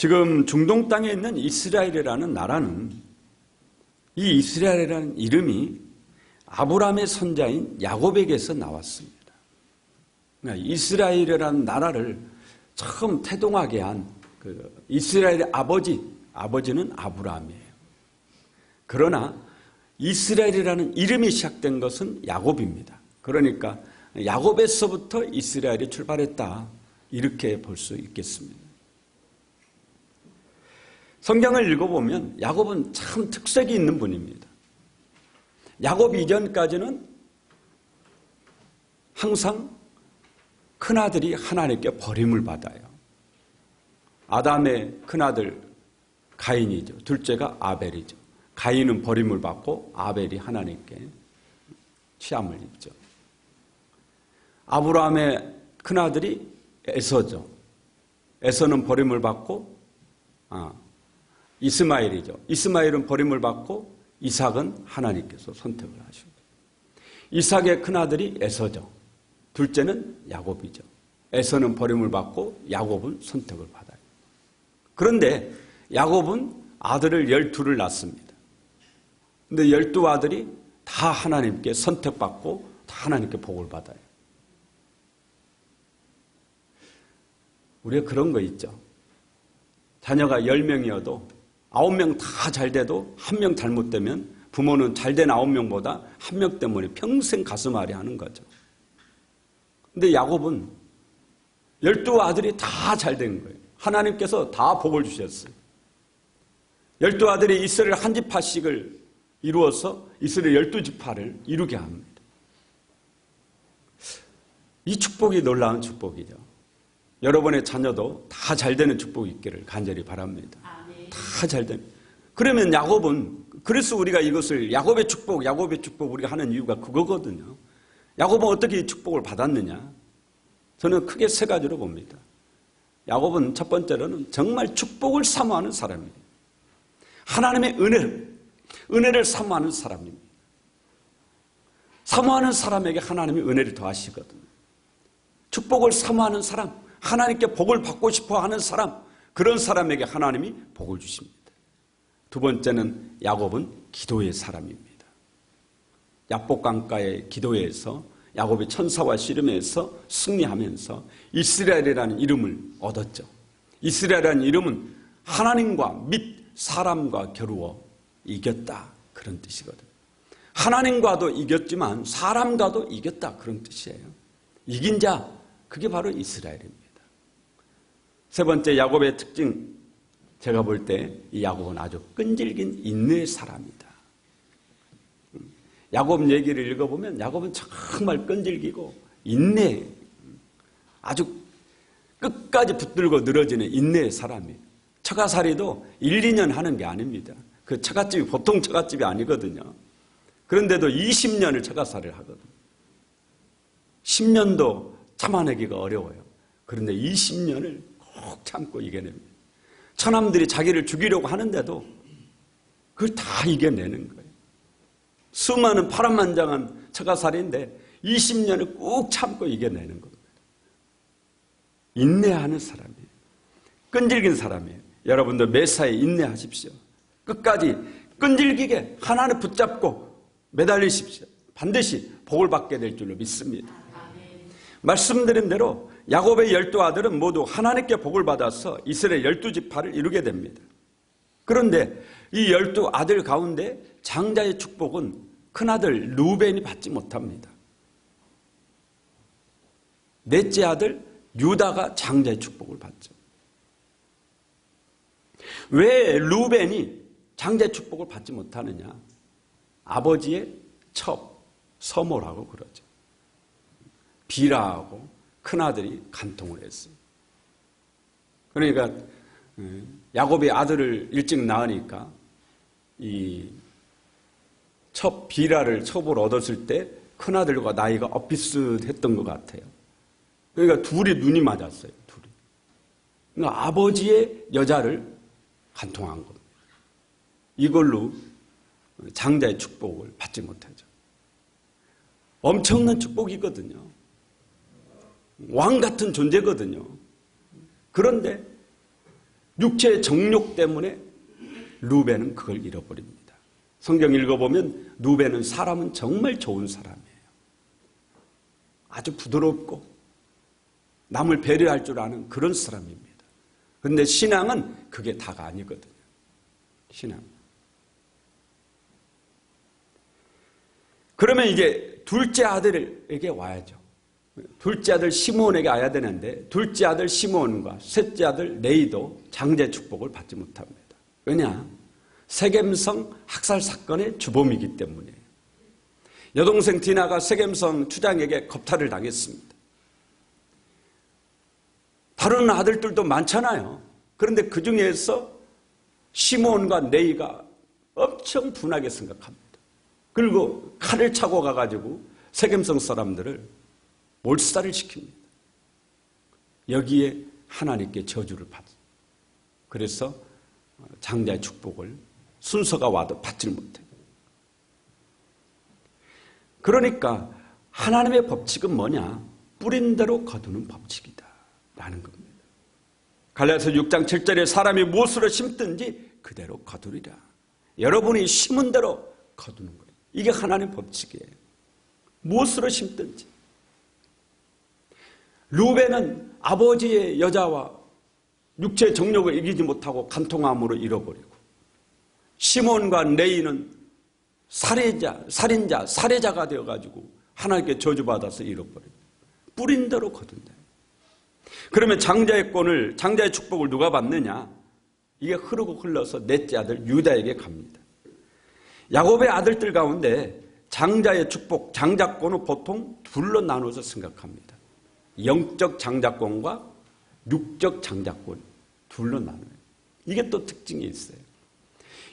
지금 중동 땅에 있는 이스라엘이라는 나라는 이 이스라엘이라는 이름이 아브라함의 손자인 야곱에게서 나왔습니다. 그러니까 이스라엘이라는 나라를 처음 태동하게 한 이스라엘의 아버지는 아브라함이에요. 그러나 이스라엘이라는 이름이 시작된 것은 야곱입니다. 그러니까 야곱에서부터 이스라엘이 출발했다, 이렇게 볼 수 있겠습니다. 성경을 읽어보면 야곱은 참 특색이 있는 분입니다. 야곱 이전까지는 항상 큰아들이 하나님께 버림을 받아요. 아담의 큰아들 가인이죠. 둘째가 아벨이죠. 가인은 버림을 받고 아벨이 하나님께 취함을 입죠. 아브라함의 큰아들이 에서죠. 에서는 버림을 받고 이스마엘이죠. 이스마엘은 버림을 받고 이삭은 하나님께서 선택을 하시고, 이삭의 큰아들이 에서죠. 둘째는 야곱이죠. 에서는 버림을 받고 야곱은 선택을 받아요. 그런데 야곱은 아들을 12를 낳습니다. 그런데 12아들이 다 하나님께 선택받고 다 하나님께 복을 받아요. 우리가 그런 거 있죠. 자녀가 10명이어도 9명 다 잘 돼도 1명 잘못되면 부모는 잘된 9명보다 1명 때문에 평생 가슴 아리 하는 거죠. 근데 야곱은 12아들이 다 잘 된 거예요. 하나님께서 다 복을 주셨어요. 12아들이 이스라엘 한 지파씩을 이루어서 이스라엘 12지파를 이루게 합니다. 이 축복이 놀라운 축복이죠. 여러분의 자녀도 다 잘 되는 축복이 있기를 간절히 바랍니다. 다 잘 되는. 그러면 야곱은, 그래서 우리가 이것을 야곱의 축복 우리가 하는 이유가 그거거든요. 야곱은 어떻게 이 축복을 받았느냐? 저는 크게 세 가지로 봅니다. 야곱은 첫 번째로는 정말 축복을 사모하는 사람이에요. 하나님의 은혜를 사모하는 사람입니다. 사모하는 사람에게 하나님이 은혜를 더하시거든요. 축복을 사모하는 사람, 하나님께 복을 받고 싶어 하는 사람, 그런 사람에게 하나님이 복을 주십니다. 두 번째는 야곱은 기도의 사람입니다. 야복강가의 기도에서 야곱이 천사와 씨름에서 승리하면서 이스라엘이라는 이름을 얻었죠. 이스라엘이라는 이름은 하나님과 및 사람과 겨루어 이겼다, 그런 뜻이거든요. 하나님과도 이겼지만 사람과도 이겼다, 그런 뜻이에요. 이긴 자, 그게 바로 이스라엘입니다. 세 번째, 야곱의 특징, 제가 볼 때 이 야곱은 아주 끈질긴 인내의 사람이다. 야곱 얘기를 읽어보면 야곱은 정말 끈질기고 인내, 아주 끝까지 붙들고 늘어지는 인내의 사람이에요. 처가살이도 1, 2년 하는 게 아닙니다. 그 처갓집이 보통 처갓집이 아니거든요. 그런데도 20년을 처가살이를 하거든요. 10년도 참아내기가 어려워요. 그런데 20년을 꼭 참고 이겨냅니다. 처남들이 자기를 죽이려고 하는데도 그걸 다 이겨내는 거예요. 수많은 파란만장한 처가살인데 20년을 꼭 참고 이겨내는 겁니다. 인내하는 사람이에요. 끈질긴 사람이에요. 여러분들 매사에 인내하십시오. 끝까지 끈질기게 하나를 붙잡고 매달리십시오. 반드시 복을 받게 될 줄로 믿습니다. 말씀드린 대로 야곱의 12아들은 모두 하나님께 복을 받아서 이스라엘 12지파를 이루게 됩니다. 그런데 이 12아들 가운데 장자의 축복은 큰아들 루벤이 받지 못합니다. 넷째 아들 유다가 장자의 축복을 받죠. 왜 루벤이 장자의 축복을 받지 못하느냐? 아버지의 서모라고 그러죠. 비라하고 큰아들이 간통을 했어요. 그러니까 야곱이 아들을 일찍 낳으니까 이 비라를 첩을 얻었을 때 큰아들과 나이가 엇비슷했던 것 같아요. 그러니까 둘이 눈이 맞았어요. 그러니까 아버지의 여자를 간통한 겁니다. 이걸로 장자의 축복을 받지 못하죠. 엄청난 축복이거든요. 왕 같은 존재거든요. 그런데 육체의 정욕 때문에 루벤은 그걸 잃어버립니다. 성경 읽어보면 루벤은 사람은 정말 좋은 사람이에요. 아주 부드럽고 남을 배려할 줄 아는 그런 사람입니다. 그런데 신앙은 그게 다가 아니거든요. 신앙. 그러면 이제 둘째 아들에게 와야죠. 둘째 아들 시므온에게 와야 되는데 둘째 아들 시므온과 셋째 아들 레이도 장자의 축복을 받지 못합니다. 왜냐? 세겜성 학살 사건의 주범이기 때문이에요. 여동생 디나가 세겜성 추장에게 겁탈을 당했습니다. 다른 아들들도 많잖아요. 그런데 그 중에서 시므온과 레이가 엄청 분하게 생각합니다. 그리고 칼을 차고 가가지고 세겜성 사람들을 몰살을 시킵니다. 여기에 하나님께 저주를 받습니다. 그래서 장자의 축복을 순서가 와도 받지 못해요. 그러니까 하나님의 법칙은 뭐냐? 뿌린 대로 거두는 법칙이다 라는 겁니다. 갈라디아서 6장 7절에 사람이 무엇으로 심든지 그대로 거두리라. 여러분이 심은 대로 거두는 거예요. 이게 하나님의 법칙이에요. 무엇으로 심든지. 루벤은 아버지의 여자와 육체의 정욕을 이기지 못하고 간통함으로 잃어버리고, 시몬과 레이는 살인자가 되어가지고 하나님께 저주받아서 잃어버려요. 뿌린 대로 거둔다. 그러면 장자의 축복을 누가 받느냐? 이게 흘러서 넷째 아들 유다에게 갑니다. 야곱의 아들들 가운데 장자의 축복, 장자권은 보통 둘로 나눠서 생각합니다. 영적 장자권과 육적 장자권 둘로 나눠요. 이게 또 특징이 있어요.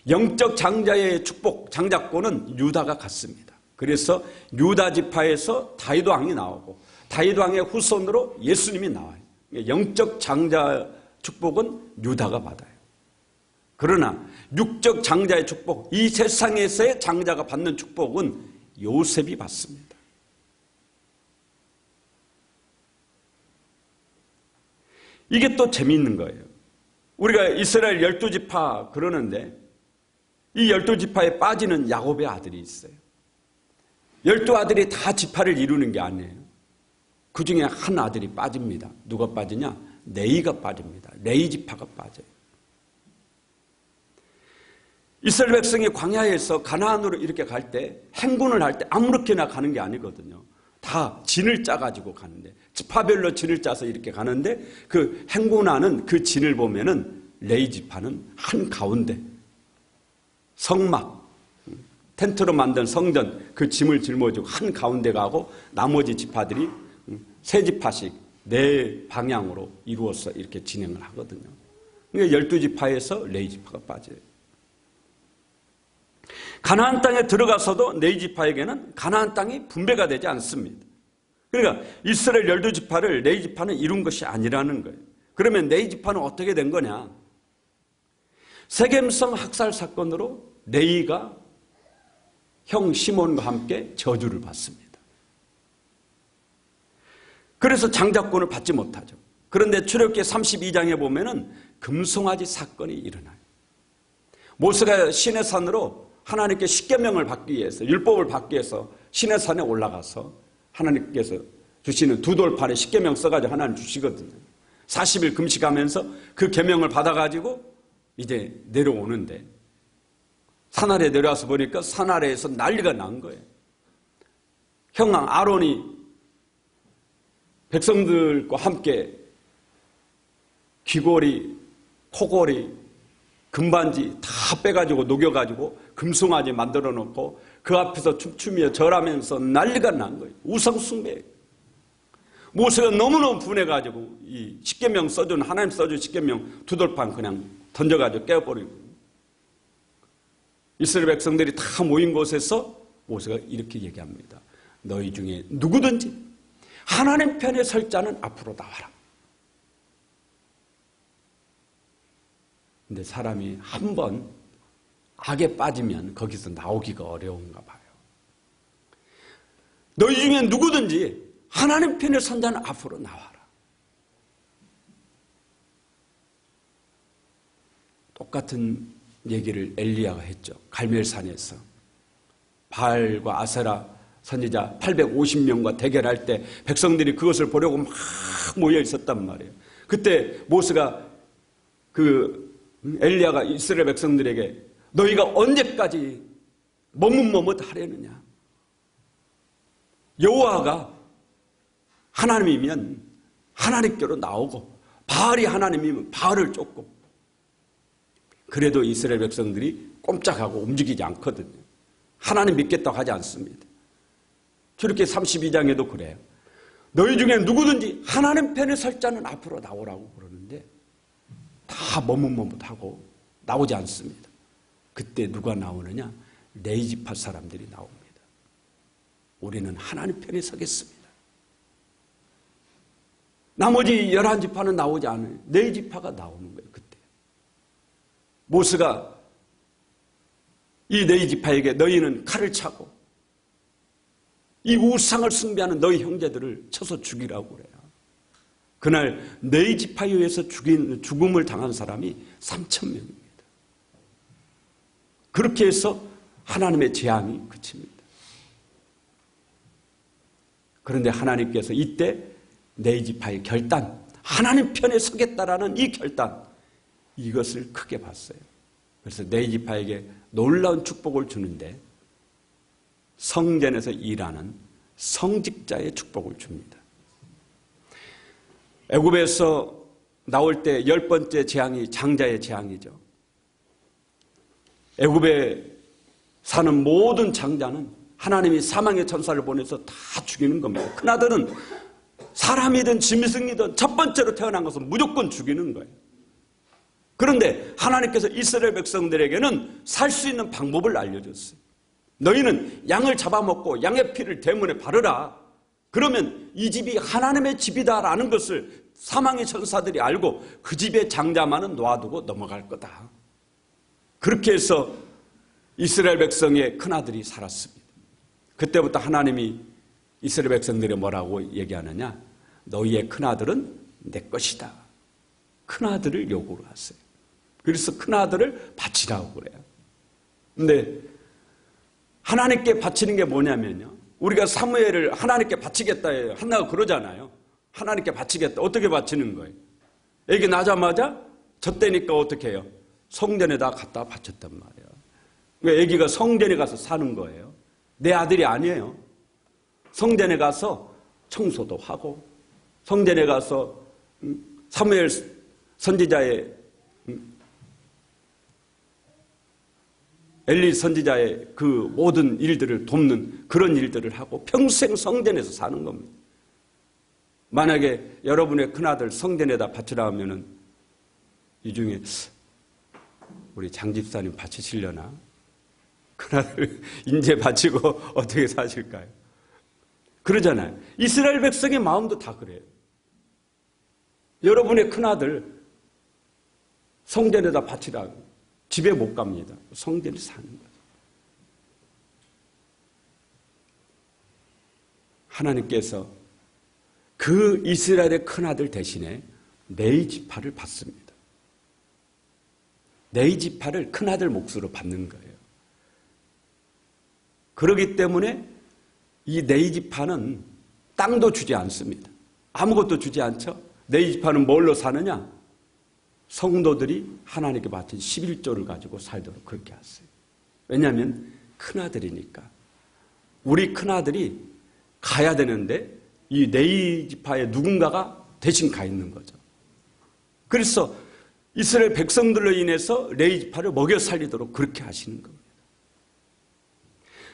영적 장자의 축복, 장자권은 유다가 갖습니다. 그래서 유다 지파에서 다윗 왕이 나오고 다윗 왕의 후손으로 예수님이 나와요. 영적 장자 축복은 유다가 받아요. 그러나 육적 장자의 축복, 이 세상에서의 장자가 받는 축복은 요셉이 받습니다. 이게 또 재미있는 거예요. 우리가 이스라엘 12지파 그러는데 이 12지파에 빠지는 야곱의 아들이 있어요. 12아들이 다 지파를 이루는 게 아니에요. 그 중에 한 아들이 빠집니다. 누가 빠지냐? 레이가 빠집니다. 레이 지파가 빠져요. 이스라엘 백성이 광야에서 가나안으로 이렇게 갈 때 행군을 할 때 아무렇게나 가는 게 아니거든요. 다 진을 짜가지고 가는데 지파별로 진을 짜서 이렇게 가는데 그 행군하는 그 진을 보면은 레이 지파는 한 가운데 성막 텐트로 만든 성전 그 짐을 짊어지고 한 가운데 가고 나머지 지파들이 세 지파씩 네 방향으로 이루어서 이렇게 진행을 하거든요. 그러니까 12지파에서 레이 지파가 빠져요. 가나안 땅에 들어가서도 레이 지파에게는 가나안 땅이 분배가 되지 않습니다. 그러니까 이스라엘 12지파를 레이 지파는 이룬 것이 아니라는 거예요. 그러면 레이 지파는 어떻게 된 거냐? 세겜성 학살 사건으로 레이가 형 시몬과 함께 저주를 받습니다. 그래서 장자권을 받지 못하죠. 그런데 출애굽기 32장에 보면은 금송아지 사건이 일어나요. 모세가 시내산으로 하나님께 십계명을 받기 위해서, 율법을 받기 위해서 시내산에 올라가서 하나님께서 주시는 두 돌판에 십계명 써가지고 하나님 주시거든요. 40일 금식하면서 그 계명을 받아가지고 이제 내려오는데 산 아래 내려와서 보니까 산 아래에서 난리가 난 거예요. 형왕 아론이 백성들과 함께 귀걸이, 코걸이, 금반지 다 빼가지고 녹여가지고 금송아지 만들어 놓고 그 앞에서 춤추며 절하면서 난리가 난 거예요. 우상숭배. 모세가 너무너무 분해가지고 이 십계명 써준, 하나님 써준 십계명 두 돌판 그냥 던져가지고 깨버리고 이스라엘 백성들이 다 모인 곳에서 모세가 이렇게 얘기합니다. 너희 중에 누구든지 하나님 편에 설 자는 앞으로 나와라. 근데 사람이 한 번 악에 빠지면 거기서 나오기가 어려운가 봐요. 너희 중에 누구든지 하나님 편에 선 자는 앞으로 나와라. 똑같은 얘기를 엘리야가 했죠. 갈멜산에서 바알과 아세라 선지자 850명과 대결할 때 백성들이 그것을 보려고 막 모여 있었단 말이에요. 그때 모세가 엘리야가 이스라엘 백성들에게 너희가 언제까지 머뭇머뭇하려느냐. 여호와가 하나님이면 하나님께로 나오고 바알이 하나님이면 바알을 쫓고, 그래도 이스라엘 백성들이 꼼짝하고 움직이지 않거든요. 하나님 믿겠다고 하지 않습니다. 저렇게 32장에도 그래요. 너희 중에 누구든지 하나님 편에 설 자는 앞으로 나오라고 그러는데 다 머뭇머뭇하고 나오지 않습니다. 그때 누가 나오느냐? 레위 지파 사람들이 나옵니다. 우리는 하나님 편에 서겠습니다. 나머지 11지파는 나오지 않아요. 레위 지파가 나오는 거예요. 그때 모세가 이 레위 지파에게 너희는 칼을 차고 이 우상을 숭배하는 너희 형제들을 쳐서 죽이라고 그래요. 그날 레위 지파에 의해서 죽음을 당한 사람이 3,000명입니다. 그렇게 해서 하나님의 재앙이 그칩니다. 그런데 하나님께서 이때 레위 지파의 결단, 하나님 편에 서겠다라는 이 결단, 이것을 크게 봤어요. 그래서 레위 지파에게 놀라운 축복을 주는데 성전에서 일하는 성직자의 축복을 줍니다. 애굽에서 나올 때 10번째 재앙이 장자의 재앙이죠. 애굽에 사는 모든 장자는 하나님이 사망의 천사를 보내서 다 죽이는 겁니다. 큰아들은 사람이든 짐승이든 첫 번째로 태어난 것은 무조건 죽이는 거예요. 그런데 하나님께서 이스라엘 백성들에게는 살 수 있는 방법을 알려줬어요. 너희는 양을 잡아먹고 양의 피를 대문에 바르라. 그러면 이 집이 하나님의 집이다라는 것을 사망의 천사들이 알고 그 집의 장자만은 놓아두고 넘어갈 거다. 그렇게 해서 이스라엘 백성의 큰아들이 살았습니다. 그때부터 하나님이 이스라엘 백성들이 뭐라고 얘기하느냐? 너희의 큰아들은 내 것이다. 큰아들을 요구를 하세요. 그래서 큰아들을 바치라고 그래요. 근데 하나님께 바치는 게 뭐냐면요, 우리가 사무엘을 하나님께 바치겠다 해요. 한나가 그러잖아요. 하나님께 바치겠다. 어떻게 바치는 거예요? 애기 낳자마자 젖대니까 어떻게 해요? 성전에다 갖다 바쳤단 말이에요. 그러니까 애기가 성전에 가서 사는 거예요. 내 아들이 아니에요. 성전에 가서 청소도 하고, 성전에 가서 사무엘 선지자의 엘리 선지자의 그 모든 일들을 돕는 그런 일들을 하고 평생 성전에서 사는 겁니다. 만약에 여러분의 큰아들 성전에다 바치라 하면은 이 중에 우리 장 집사님 바치시려나? 큰아들 인제 바치고 어떻게 사실까요? 그러잖아요. 이스라엘 백성의 마음도 다 그래요. 여러분의 큰아들 성전에다 바치라. 집에 못 갑니다. 성전에 사는 거죠. 하나님께서 그 이스라엘의 큰아들 대신에 레위 지파를 받습니다. 레위 지파를 큰아들 몫으로 받는 거예요. 그렇기 때문에 이 레위 지파는 땅도 주지 않습니다. 아무것도 주지 않죠. 레위 지파는 뭘로 사느냐? 성도들이 하나님께 바친 11조를 가지고 살도록 그렇게 하세요. 왜냐하면 큰아들이니까. 우리 큰아들이 가야 되는데 이 레위 지파의 누군가가 대신 가 있는 거죠. 그래서 이스라엘 백성들로 인해서 레위 지파를 먹여 살리도록 그렇게 하시는 겁니다.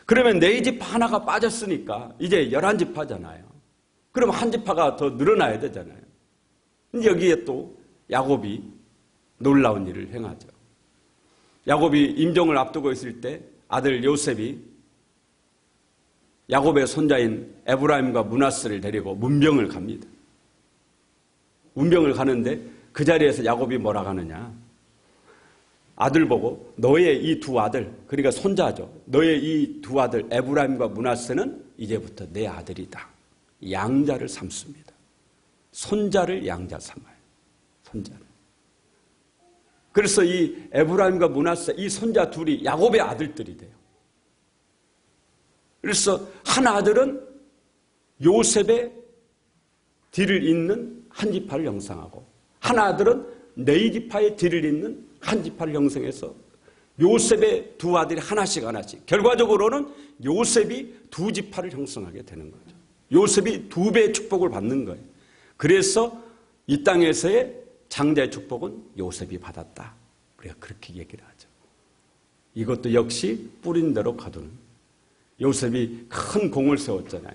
그러면 레위 지파 하나가 빠졌으니까 이제 11지파잖아요. 그럼 한 지파가 더 늘어나야 되잖아요. 여기에 또 야곱이 놀라운 일을 행하죠. 야곱이 임종을 앞두고 있을 때 아들 요셉이 야곱의 손자인 에브라임과 므낫세를 데리고 문병을 갑니다. 문병을 가는데 그 자리에서 야곱이 뭐라 하느냐? 아들 보고 너의 이 두 아들, 그러니까 손자죠. 너의 이 두 아들 에브라임과 므낫세는 이제부터 내 아들이다. 양자를 삼습니다. 손자를 양자 삼아요. 손자를. 그래서 이 에브라임과 므낫세 이 손자 둘이 야곱의 아들들이 돼요. 그래서 한 아들은 요셉의 뒤를 잇는 한 지파를 형성하고 한 아들은 네 지파의 뒤를 잇는 한 지파를 형성해서 요셉의 두 아들이 하나씩 결과적으로는 요셉이 두 지파를 형성하게 되는 거죠. 요셉이 두 배의 축복을 받는 거예요. 그래서 이 땅에서의 장자의 축복은 요셉이 받았다. 우리가 그렇게 얘기를 하죠. 이것도 역시 뿌린 대로 거두는. 요셉이 큰 공을 세웠잖아요.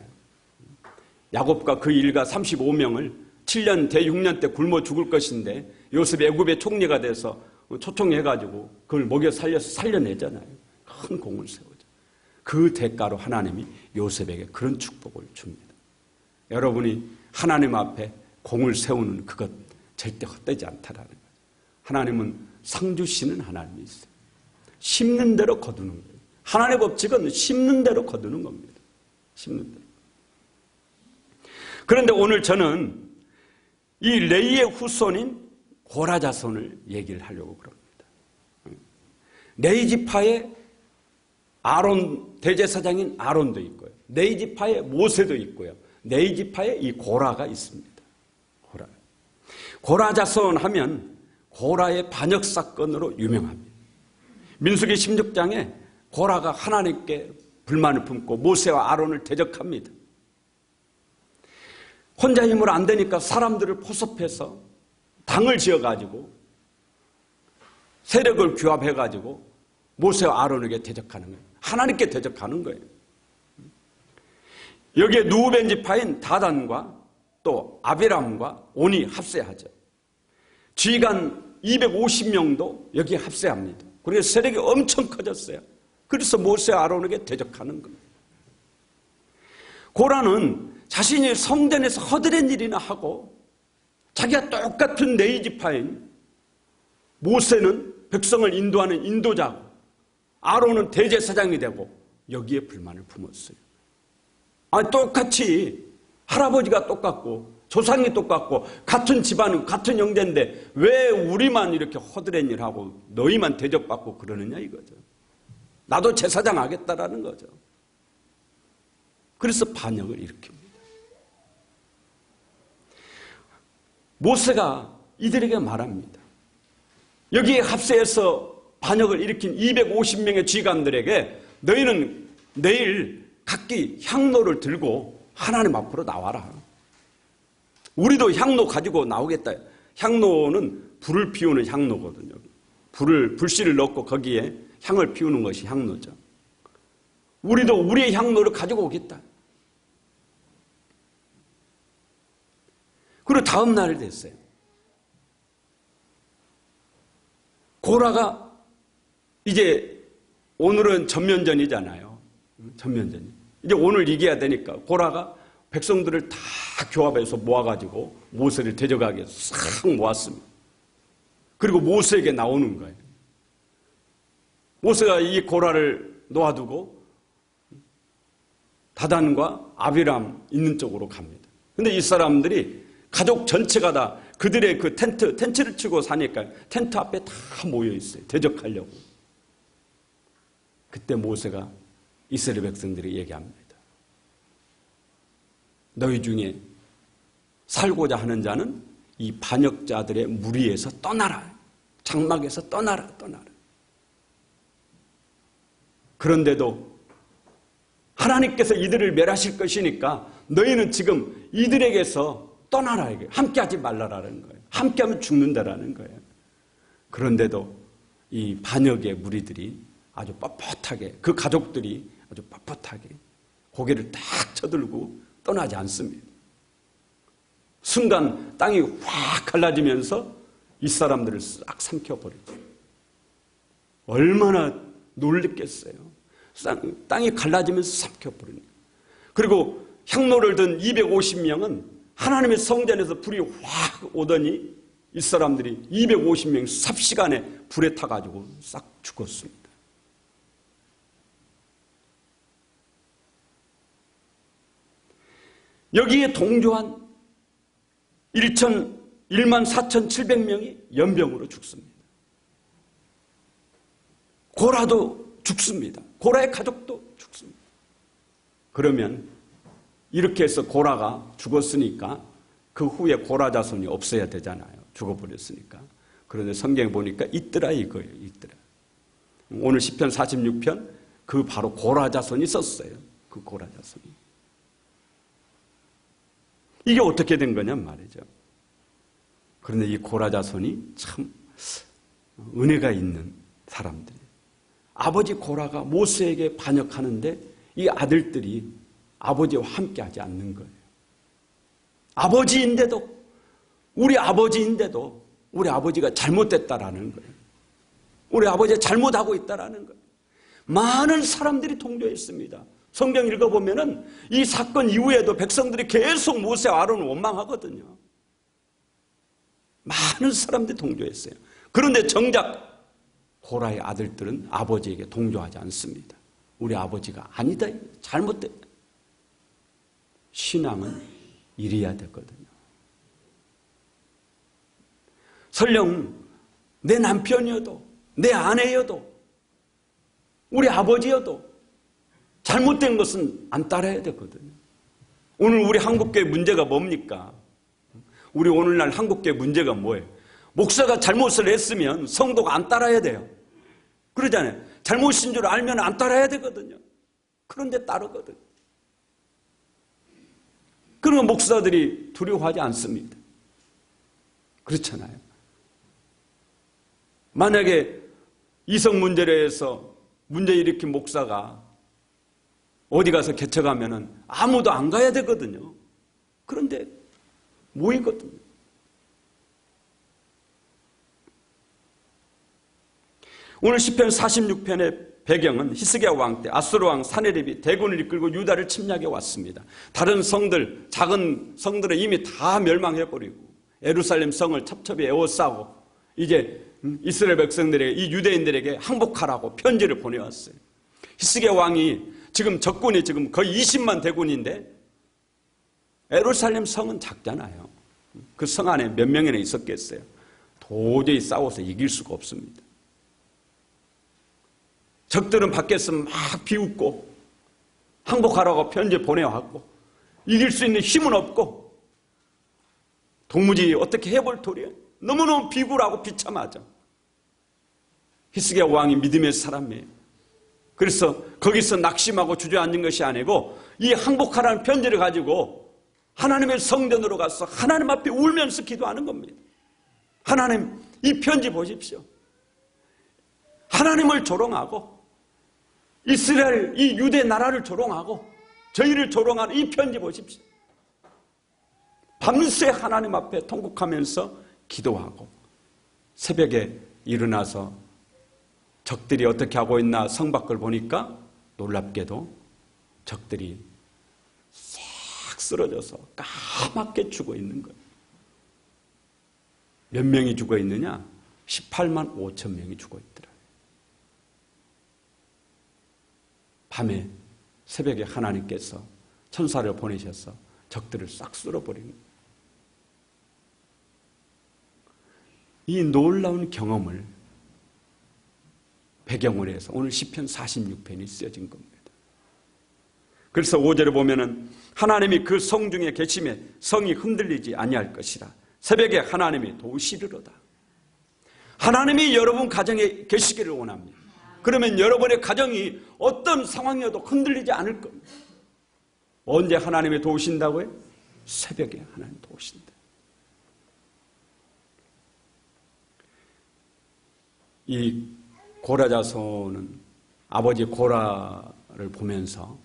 야곱과 그 일가 35명을 7년 대6년 때 굶어 죽을 것인데 요셉이 애굽의 총리가 돼서 초청해가지고 그걸 먹여 살려서 살려내잖아요. 큰 공을 세우죠. 그 대가로 하나님이 요셉에게 그런 축복을 줍니다. 여러분이 하나님 앞에 공을 세우는 그것 절대 헛되지 않다라는 거죠. 하나님은 상 주시는 하나님이 있어요. 심는 대로 거두는 거예요. 하나님의 법칙은 심는 대로 거두는 겁니다. 심는 대로. 그런데 오늘 저는 이 레위의 후손인 고라 자손을 얘기를 하려고 그럽니다. 레위 지파에 아론 대제사장인 아론도 있고요. 레위 지파에 모세도 있고요. 레위 지파에 이 고라가 있습니다. 고라 자손 하면 고라의 반역 사건으로 유명합니다. 민수기 16장에 고라가 하나님께 불만을 품고 모세와 아론을 대적합니다. 혼자 힘으로 안 되니까 사람들을 포섭해서 당을 지어가지고 세력을 규합해가지고 모세와 아론에게 대적하는 거예요. 하나님께 대적하는 거예요. 여기에 누우벤 지파인 다단과 또 아비람과 온이 합세하죠. 지휘관 250명도 여기에 합세합니다. 그래서 세력이 엄청 커졌어요. 그래서 모세와 아론에게 대적하는 거예요. 고라는 자신이 성전에서 허드렛 일이나 하고 자기가 똑같은 레위 지파인 모세는 백성을 인도하는 인도자고 아론은 대제사장이 되고 여기에 불만을 품었어요. 똑같이 할아버지가 똑같고 조상이 똑같고 같은 집안 같은 형제인데 왜 우리만 이렇게 허드렛 일하고 너희만 대접받고 그러느냐 이거죠. 나도 제사장 하겠다라는 거죠. 그래서 반역을 일으킵니다. 모세가 이들에게 말합니다. 여기에 합세해서 반역을 일으킨 250명의 지휘관들에게 너희는 내일 각기 향로를 들고 하나님 앞으로 나와라. 우리도 향로 가지고 나오겠다. 향로는 불을 피우는 향로거든요. 불씨를 넣고 거기에 향을 피우는 것이 향로죠. 우리도 우리의 향로를 가지고 오겠다. 그리고 다음 날이 됐어요. 고라가 이제 오늘은 전면전이잖아요. 전면전이. 이제 오늘 이겨야 되니까 고라가 백성들을 다 교합해서 모아가지고 모세를 대적하기 위해서 싹 모았습니다. 그리고 모세에게 나오는 거예요. 모세가 이 고라를 놓아두고 다단과 아비람 있는 쪽으로 갑니다. 근데 이 사람들이 가족 전체가 다 그들의 그 텐트를 치고 사니까 텐트 앞에 다 모여 있어요. 대적하려고. 그때 모세가 이스라엘 백성들이 얘기합니다. 너희 중에 살고자 하는 자는 이 반역자들의 무리에서 떠나라. 장막에서 떠나라. 그런데도 하나님께서 이들을 멸하실 것이니까 너희는 지금 이들에게서 떠나라. 이게 함께하지 말라라는 거예요. 함께하면 죽는다라는 거예요. 그런데도 이 반역의 무리들이 아주 뻣뻣하게 그 가족들이 아주 뻣뻣하게 고개를 딱 쳐들고 떠나지 않습니다. 순간 땅이 확 갈라지면서 이 사람들을 싹 삼켜버리죠. 얼마나 놀랬겠어요. 땅이 갈라지면서 삼켜버리는 거예요. 그리고 향로를 든 250명은 하나님의 성전에서 불이 확 오더니 이 사람들이 250명 삽시간에 불에 타가지고 싹 죽었습니다. 여기에 동조한 14,700명이 연병으로 죽습니다. 고라도 죽습니다. 고라의 가족도 죽습니다. 그러면 이렇게 해서 고라가 죽었으니까 그 후에 고라 자손이 없어야 되잖아요. 죽어버렸으니까. 그런데 성경에 보니까 있더라 이거예요. 있더라. 오늘 시편 46편 그 바로 고라 자손이 썼어요. 그 고라 자손이. 이게 어떻게 된 거냐 말이죠. 그런데 이 고라 자손이 참 은혜가 있는 사람들이에요. 아버지 고라가 모세에게 반역하는데 이 아들들이 아버지와 함께하지 않는 거예요. 아버지인데도 우리 아버지인데도 우리 아버지가 잘못됐다라는 거예요. 우리 아버지가 잘못하고 있다라는 거예요. 많은 사람들이 동조했습니다. 성경 읽어보면은 이 사건 이후에도 백성들이 계속 모세와 아론을 원망하거든요. 많은 사람들이 동조했어요. 그런데 정작 고라의 아들들은 아버지에게 동조하지 않습니다. 우리 아버지가 아니다, 잘못됐다. 신앙은 이래야 되거든요. 설령 내 남편이어도 내 아내여도 우리 아버지여도 잘못된 것은 안 따라야 되거든요. 오늘 우리 한국교회 문제가 뭡니까? 우리 오늘날 한국교회 문제가 뭐예요? 목사가 잘못을 했으면 성도가 안 따라야 돼요. 그러잖아요. 잘못인 줄 알면 안 따라야 되거든요. 그런데 따르거든요. 그러면 목사들이 두려워하지 않습니다. 그렇잖아요. 만약에 이성 문제로 해서 문제 일으킨 목사가 어디 가서 개척하면은 아무도 안 가야 되거든요. 그런데 모이거든요. 오늘 시편 46편의 배경은 히스기야 왕 때 아수르 왕 사네립이 대군을 이끌고 유다를 침략해 왔습니다. 다른 성들, 작은 성들은 이미 다 멸망해버리고 예루살렘 성을 첩첩이 에워싸고 이제 이스라엘 백성들에게 이 유대인들에게 항복하라고 편지를 보내왔어요. 히스기야 왕이 지금 적군이 지금 거의 20만 대군인데 예루살렘 성은 작잖아요. 그 성 안에 몇 명이나 있었겠어요. 도저히 싸워서 이길 수가 없습니다. 적들은 밖에서 막 비웃고 항복하라고 편지 보내왔고 이길 수 있는 힘은 없고 도무지 어떻게 해볼 도리야. 너무너무 비굴하고 비참하죠. 히스기야 왕이 믿음의 사람이에요. 그래서 거기서 낙심하고 주저앉은 것이 아니고 이 항복하라는 편지를 가지고 하나님의 성전으로 가서 하나님 앞에 울면서 기도하는 겁니다. 하나님, 이 편지 보십시오. 하나님을 조롱하고 이스라엘, 이 유대 나라를 조롱하고 저희를 조롱하는 이 편지 보십시오. 밤새 하나님 앞에 통곡하면서 기도하고 새벽에 일어나서 적들이 어떻게 하고 있나 성 밖을 보니까 놀랍게도 적들이 싹 쓰러져서 까맣게 죽어 있는 거예요. 몇 명이 죽어 있느냐? 18만 5천 명이 죽어 있더라. 밤에 새벽에 하나님께서 천사를 보내셔서 적들을 싹 쓸어버리는 거예요. 이 놀라운 경험을 배경으로 해서 오늘 시편 46편이 쓰여진 겁니다. 그래서 5절에 보면은 하나님이 그 성 중에 계심에 성이 흔들리지 아니할 것이라. 새벽에 하나님이 도우시리로다. 하나님이 여러분 가정에 계시기를 원합니다. 그러면 여러분의 가정이 어떤 상황이어도 흔들리지 않을 겁니다. 언제 하나님이 도우신다고요? 새벽에 하나님 도우신다. 이 고라 자손은 아버지 고라를 보면서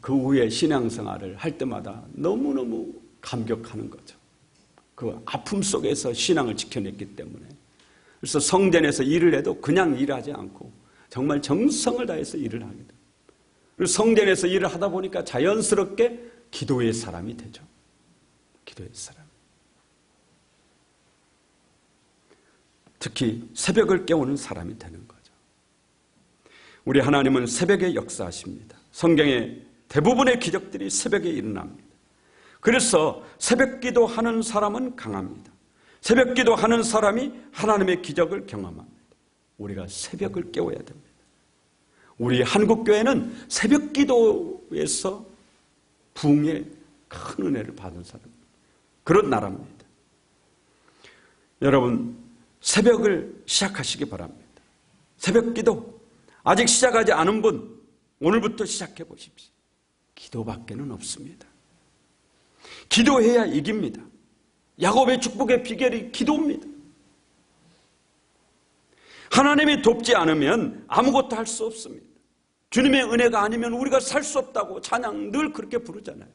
그 후에 신앙생활을 할 때마다 너무너무 감격하는 거죠. 그 아픔 속에서 신앙을 지켜냈기 때문에. 그래서 성전에서 일을 해도 그냥 일하지 않고 정말 정성을 다해서 일을 하게 됩니다. 그리고 성전에서 일을 하다 보니까 자연스럽게 기도의 사람이 되죠. 기도의 사람. 특히 새벽을 깨우는 사람이 되는 거죠. 우리 하나님은 새벽에 역사하십니다. 성경의 대부분의 기적들이 새벽에 일어납니다. 그래서 새벽 기도하는 사람은 강합니다. 새벽 기도하는 사람이 하나님의 기적을 경험합니다. 우리가 새벽을 깨워야 됩니다. 우리 한국교회는 새벽 기도에서 부흥의 큰 은혜를 받은 사람, 그런 나라입니다. 여러분, 새벽을 시작하시기 바랍니다. 새벽 기도 아직 시작하지 않은 분, 오늘부터 시작해 보십시오. 기도밖에는 없습니다. 기도해야 이깁니다. 야곱의 축복의 비결이 기도입니다. 하나님이 돕지 않으면 아무것도 할 수 없습니다. 주님의 은혜가 아니면 우리가 살 수 없다고 찬양 늘 그렇게 부르잖아요.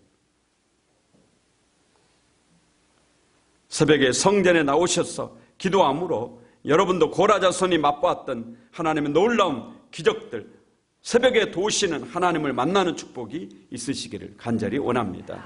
새벽에 성전에 나오셔서 기도함으로 여러분도 고라자손이 맛보았던 하나님의 놀라운 기적들, 새벽에 도우시는 하나님을 만나는 축복이 있으시기를 간절히 원합니다.